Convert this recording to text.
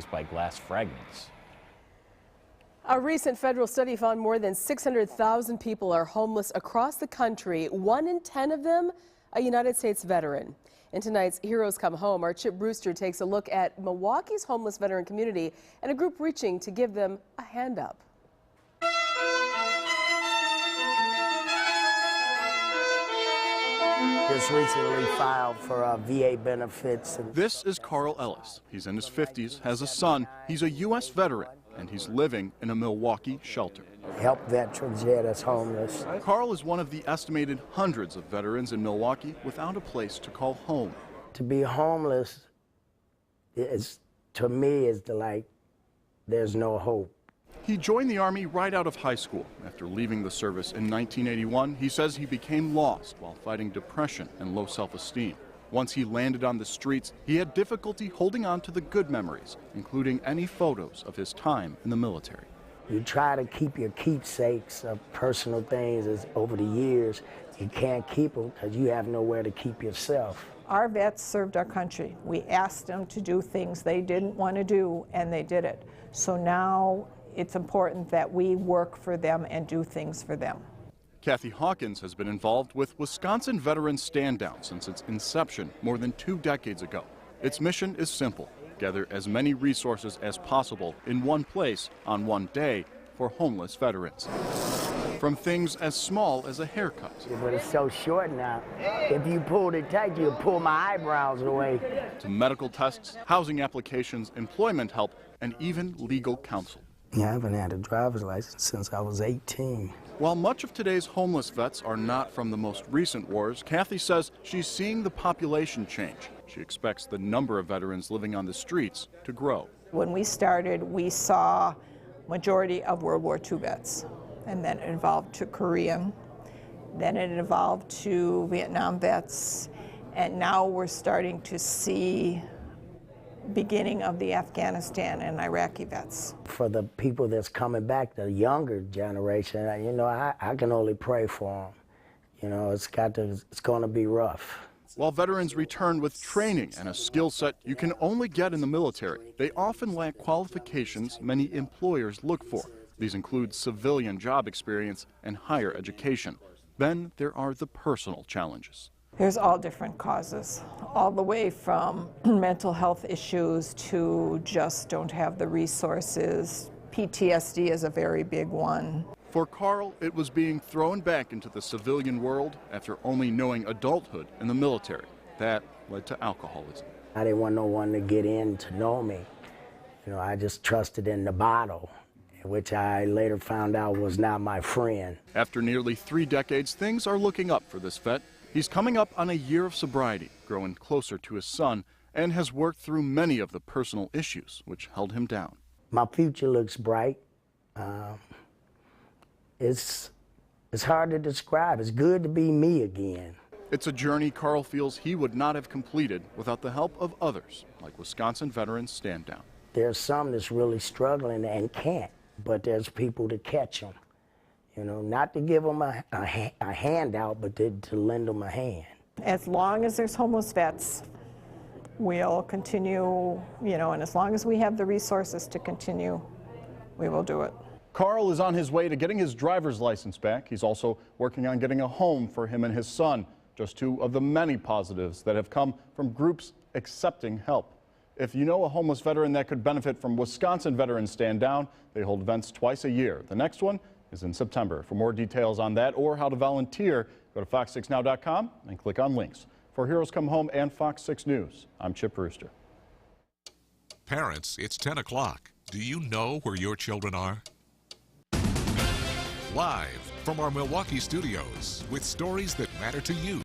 displaced by glass fragments. A recent federal study found more than 600,000 people are homeless across the country. 1 in 10 of them, a United States veteran. In tonight's Heroes Come Home, our Chip Brewster takes a look at Milwaukee's homeless veteran community and a group reaching to give them a hand up. Just recently filed for VA benefits. This is Carl Ellis. He's in his 50s, has a son. He's a U.S. veteran, and he's living in a Milwaukee shelter. Help veterans, yeah, that's homeless. Carl is one of the estimated hundreds of veterans in Milwaukee without a place to call home. To be homeless to me, is there's no hope. He joined the Army right out of high school. After leaving the service in 1981, he says he became lost while fighting depression and low self-esteem. Once he landed on the streets, he had difficulty holding on to the good memories, including any photos of his time in the military. You try to keep your keepsakes of personal things as over the years. You can't keep them because you have nowhere to keep yourself. Our vets served our country. We asked them to do things they didn't want to do, and they did it. So now it's important that we work for them and do things for them. Kathy Hawkins has been involved with Wisconsin Veterans Stand Down since its inception more than 2 decades ago. Its mission is simple: gather as many resources as possible in one place on one day for homeless veterans. From things as small as a haircut. But it's so short now. If you pulled it tight, you'd pull my eyebrows away. To medical tests, housing applications, employment help, and even legal counsel. Yeah, I haven't had a driver's license since I was 18. While much of today's homeless vets are not from the most recent wars, Kathy says she's seeing the population change. She expects the number of veterans living on the streets to grow. When we started, we saw majority of World War II vets, and then it evolved to Korean, then it evolved to Vietnam vets, and now we're starting to see beginning of the Afghanistan and Iraqi vets. For the people that's coming back, the younger generation, I can only pray for them. It's going to be rough. While veterans return with training and a skill set you can only get in the military, they often lack qualifications many employers look for. These include civilian job experience and higher education. Then there are the personal challenges. There's all different causes, all the way from mental health issues to just don't have the resources. PTSD is a very big one. For Carl, it was being thrown back into the civilian world after only knowing adulthood in the military. That led to alcoholism. I didn't want no one to get in to know me. I just trusted in the bottle, which I later found out was not my friend. After nearly 3 decades, things are looking up for this vet. He's coming up on a year of sobriety, growing closer to his son, and has worked through many of the personal issues which held him down. My future looks bright. It's hard to describe. It's good to be me again. It's a journey Carl feels he would not have completed without the help of others, like Wisconsin Veterans Stand Down. There's some that's really struggling and can't, but there's people to catch them. Not to give them a handout, but to lend them a hand. As long as there's homeless vets, we'll continue, and as long as we have the resources to continue, we will do it. Carl is on his way to getting his driver's license back. He's also working on getting a home for him and his son, just 2 of the many positives that have come from groups accepting help. If you know a homeless veteran that could benefit from Wisconsin Veterans Stand Down, they hold events twice a year. The next one is in September. For more details on that or how to volunteer, go to fox6now.com and click on links. For Heroes Come Home and Fox 6 News, I'm Chip Brewster. Parents, it's 10 o'clock. Do you know where your children are? Live from our Milwaukee studios with stories that matter to you.